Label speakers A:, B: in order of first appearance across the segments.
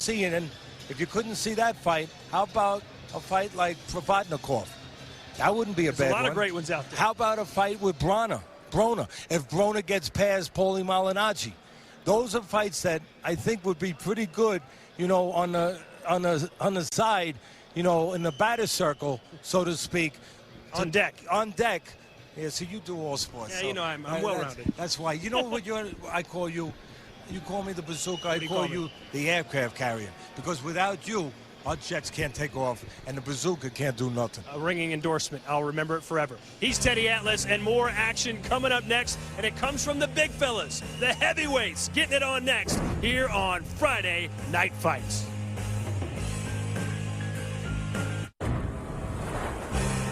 A: seeing, and if you couldn't see that fight, how about a fight like Provodnikov? That wouldn't be a bad one.
B: A lot of great ones out there.
A: How about a fight with Broner? If Broner gets past Paulie Malignaggi. Those are fights that I think would be pretty good, you know, on the side, you know, in the batter's circle, so to speak.
B: On deck.
A: On deck. Yeah, so you do all sports.
B: Yeah,
A: so
B: you know, I'm well-rounded.
A: That's why. You know what I call you? You call me the bazooka. I call you the aircraft carrier. Because without you, our jets can't take off, and the bazooka can't do nothing.
B: A ringing endorsement. I'll remember it forever. He's Teddy Atlas, and more action coming up next, and it comes from the big fellas, the heavyweights, getting it on next here on Friday Night Fights.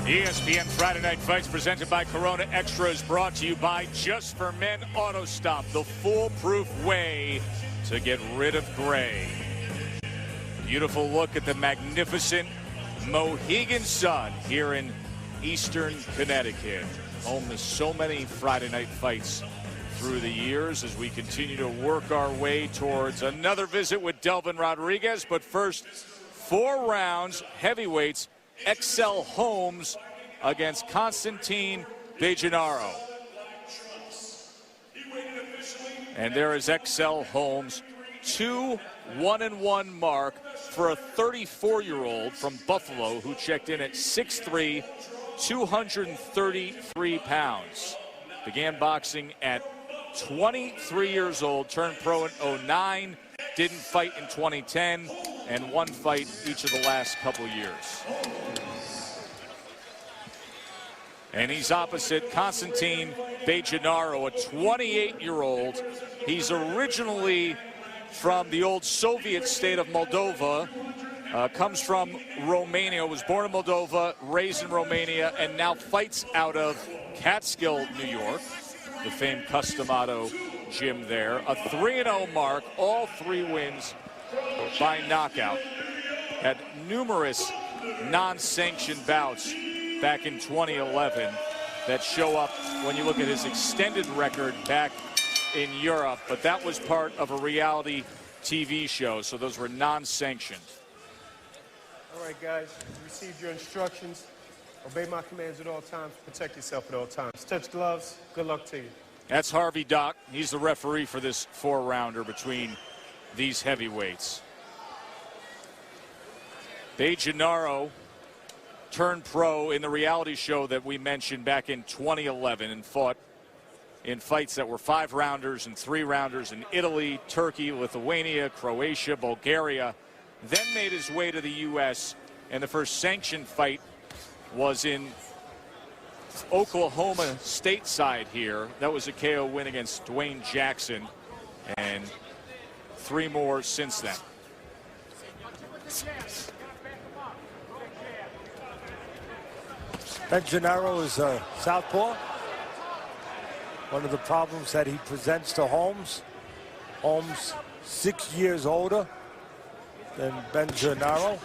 C: ESPN Friday Night Fights presented by Corona Extra is brought to you by Just for Men Auto Stop, the foolproof way to get rid of gray. Beautiful look at the magnificent Mohegan Sun here in eastern Connecticut. Home to so many Friday Night Fights through the years as we continue to work our way towards another visit with Delvin Rodriguez. But first, 4 rounds, heavyweights, Excel Holmes against Constantine Dejanaro. And there is Excel Holmes, 2-1-1 mark for a 34-year-old from Buffalo who checked in at 6'3", 233 pounds. Began boxing at 23 years old, turned pro in 2009, didn't fight in 2010, and one fight each of the last couple years. And he's opposite Constantine Dejanaro, a 28-year-old. He's originally from the old Soviet state of Moldova, comes from Romania, was born in Moldova, raised in Romania, and now fights out of Catskill, New York, the famed Customado gym there. A 3-0 mark, all 3 wins by knockout. Had numerous non-sanctioned bouts back in 2011 that show up when you look at his extended record back in Europe, but that was part of a reality TV show, so those were non-sanctioned.
D: All right, guys, you received your instructions. Obey my commands at all times. Protect yourself at all times. Touch gloves. Good luck to you.
C: That's Harvey Dock. He's the referee for this 4-rounder between these heavyweights. Dejanaro turned pro in the reality show that we mentioned back in 2011 and fought in fights that were 5-rounders and 3-rounders in Italy, Turkey, Lithuania, Croatia, Bulgaria, then made his way to the U.S. and the first sanctioned fight was in Oklahoma stateside here. That was a KO win against Dwayne Jackson, and 3 more since then.
A: Dejanaro is a southpaw. One of the problems that he presents to Holmes. Holmes 6 years older than Dejanaro.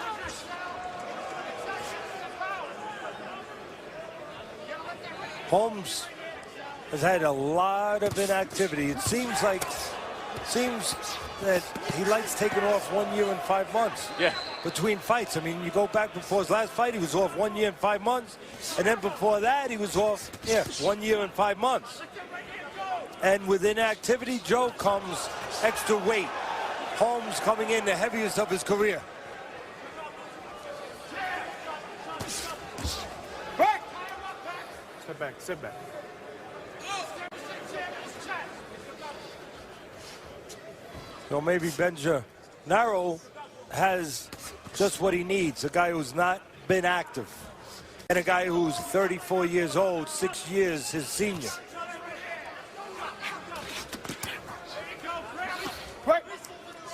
A: Holmes has had a lot of inactivity. It seems that he likes taking off 1 year and 5 months.
C: Yeah.
A: Between fights. I mean, you go back before his last fight, he was off 1 year and 5 months. And then before that, he was off, 1 year and 5 months. And with inactivity, Joe, comes extra weight. Holmes coming in the heaviest of his career.
D: Sit back, sit back.
A: So maybe Dejanaro has just what he needs, a guy who's not been active, and a guy who's 34 years old, 6 years his senior.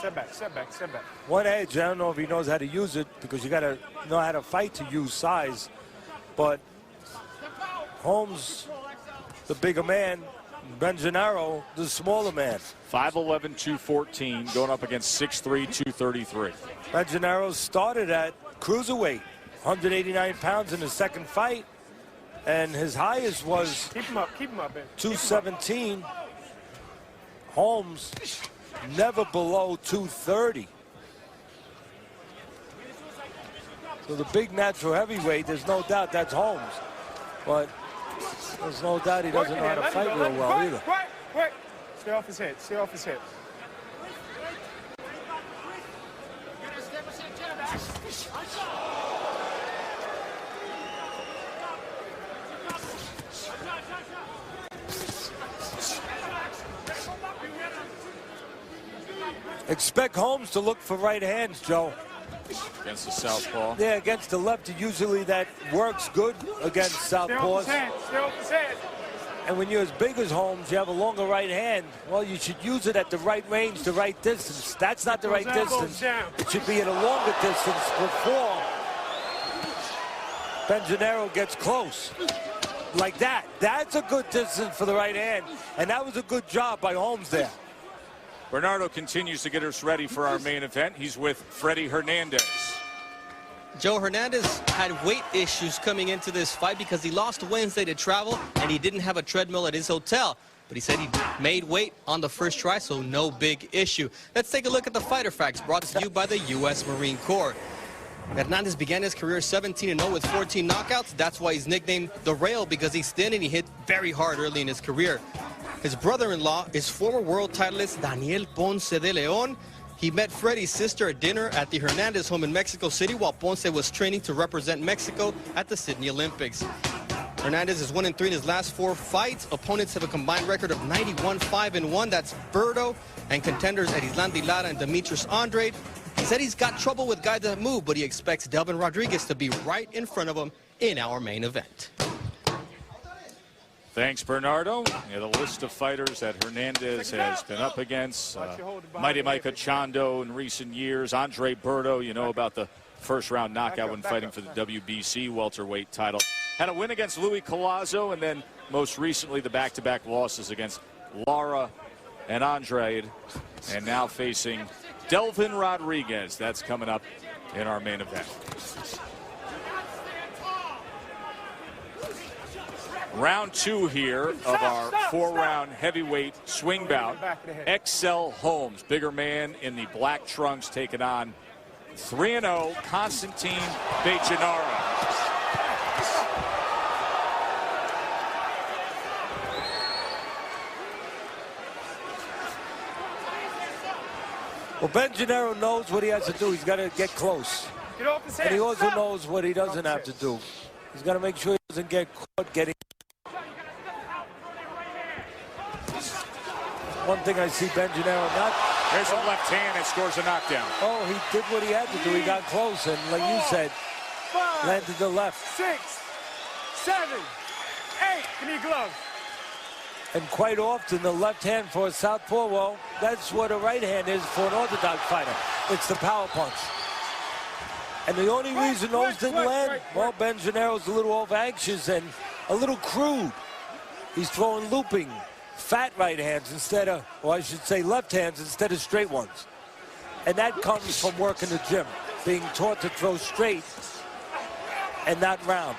D: Sit back, sit back, sit back.
A: One edge, I don't know if he knows how to use it, because you got to know how to fight to use size, but Holmes, the bigger man, Dejanaro, the smaller man.
C: 5'11", 214, going up against 6'3", 233.
A: Dejanaro started at cruiserweight, 189 pounds in his second fight, and his highest was
D: keep him up, man.
A: 217. Holmes never below 230. So the big natural heavyweight, there's no doubt that's Holmes. But there's no doubt he doesn't know how to fight real well either.
D: Quick. Stay off his head. Stay off his head.
A: Expect Holmes to look for right hands, Joe.
C: Against the southpaw.
A: Yeah, against the lefty, usually that works good against southpaws.
D: Stay off his head.
A: And when you're as big as Holmes, you have a longer right hand. Well, you should use it at the right range, the right distance. That's not the right distance. It should be at a longer distance before Benjanero gets close. Like that. That's a good distance for the right hand. And that was a good job by Holmes there.
C: Bernardo continues to get us ready for our main event. He's with Freddie Hernandez.
E: Joe Hernandez had weight issues coming into this fight because he lost Wednesday to travel and he didn't have a treadmill at his hotel. But he said he made weight on the first try, so no big issue. Let's take a look at the fighter facts brought to you by the U.S. Marine Corps. Hernandez began his career 17-0 with 14 knockouts. That's why he's nicknamed the Rail, because he's thin and he hit very hard early in his career. His brother-in-law is former world titleist Daniel Ponce de Leon. He met Freddie's sister at dinner at the Hernandez home in Mexico City while Ponce was training to represent Mexico at the Sydney Olympics. Hernandez is 1-3 in his last 4 fights. Opponents have a combined record of 91-5-1. That's Berto and contenders Erislandy Lara and Demetrius Andrade. He said he's got trouble with guys that move, but he expects Delvin Rodriguez to be right in front of him in our main event.
C: Thanks, Bernardo. Yeah, the list of fighters that Hernandez has been up against. Mighty Micah Chondo in recent years. Andre Berto, you know about the first-round knockout when fighting for the WBC welterweight title. Had a win against Louis Collazo, and then most recently the back-to-back losses against Lara and Andrade. And now facing Delvin Rodriguez. That's coming up in our main event. Round 2 here of our 4-round heavyweight swing bout. XL Holmes, bigger man in the black trunks, taking on 3-0 Constantine Bejanara.
A: Well, Benjanero knows what he has to do. He's got to get close. And he also knows what he doesn't have to do. He's got to make sure he doesn't get caught getting. One thing I see Benjanero not.
C: There's a left hand that scores a knockdown.
A: Oh, he did what he had to do. He got close, and like you said, landed the left.
D: 6, 7, 8. Give me your gloves.
A: And quite often, the left hand for a southpaw, well, that's what a right hand is for an orthodox fighter. It's the power punch. And the only reason those didn't land, well, Benjanero's a little over-anxious and a little crude. He's throwing looping, fat right hands instead of, or I should say left hands instead of straight ones. And that comes from working the gym, being taught to throw straight and not round.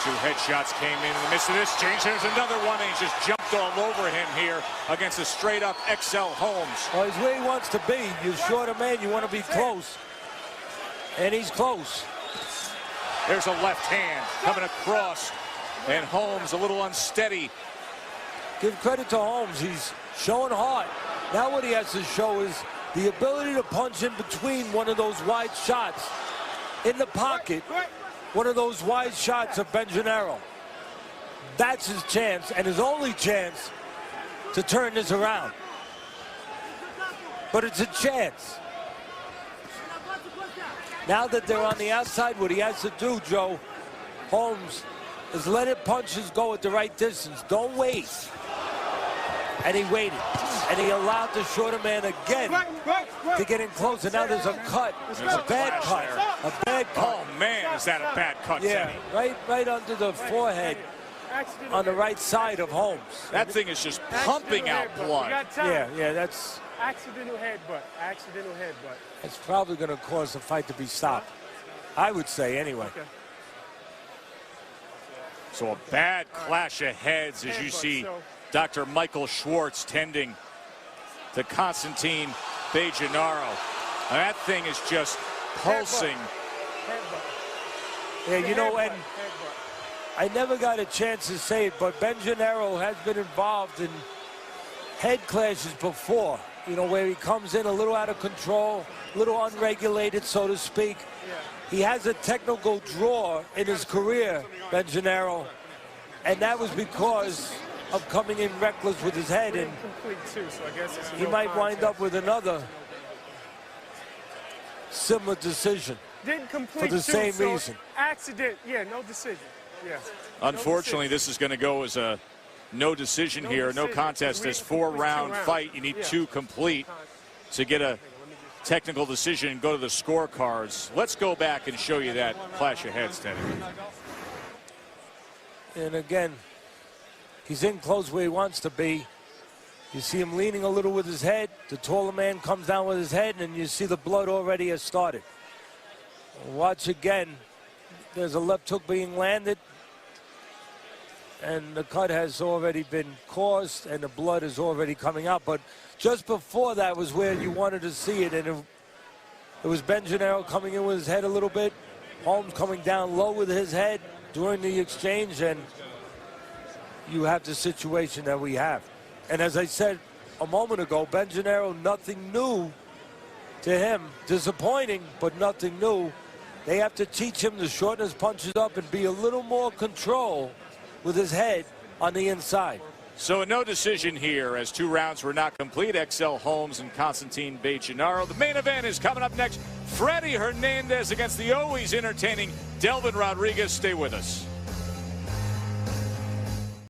C: 2 headshots came in the midst of this change. There's another one, and he just jumped all over him here against a straight-up XL Holmes.
A: Well, he's where he wants to be. You're shorter man, you want to be close. And he's close.
C: There's a left hand coming across, and Holmes a little unsteady.
A: Give credit to Holmes. He's showing heart. Now what he has to show is the ability to punch in between one of those wide shots in the pocket. One of those wide shots of Benjanero. That's his chance, and his only chance to turn this around. But it's a chance. Now that they're on the outside, what he has to do, Joe, Holmes, is let his punches go at the right distance. Don't wait. And he waited. And he allowed the shorter man again to get in close. And now there's a cut. A bad cut. A bad cut.
C: Oh, man, is that a bad cut,
A: Yeah, right under the forehead on the right side of Holmes.
C: That thing is just pumping out blood.
A: Yeah, that's...
D: Accidental headbutt. Accidental headbutt.
A: It's probably going to cause the fight to be stopped. I would say, anyway.
D: Okay.
C: So a bad clash of heads as you see Dr. Michael Schwartz tending to Constantine Bejanaro. That thing is just pulsing.
A: Yeah, you know, and I never got a chance to say it, but Ben Gennaro has been involved in head clashes before, you know, where he comes in a little out of control, a little unregulated, so to speak. He has a technical draw in his career, Ben Gennaro, and that was because of coming in reckless with his head, and he might wind up with another similar decision
D: Didn't complete
A: for the same
D: so
A: reason.
D: Accident, yeah, no decision. Yeah.
C: Unfortunately, this is going to go as a no decision here, no contest. This 4-round fight, you need 2 complete to get a technical decision and go to the scorecards. Let's go back and show you that clash of heads, Teddy.
A: And again, he's in close where he wants to be. You see him leaning a little with his head. The taller man comes down with his head, and you see the blood already has started. Watch again. There's a left hook being landed, and the cut has already been caused, and the blood is already coming out. But just before that was where you wanted to see it, and it was Ben Gennaro coming in with his head a little bit, Holmes coming down low with his head during the exchange, and you have the situation that we have. And as I said a moment ago, Ben Gennaro, nothing new to him. Disappointing, but nothing new. They have to teach him to shorten his punches up and be a little more control with his head on the inside.
C: So a no decision here as 2 rounds were not complete. XL Holmes and Constantine Gennaro. The main event is coming up next. Freddie Hernandez against the always entertaining Delvin Rodriguez. Stay with us.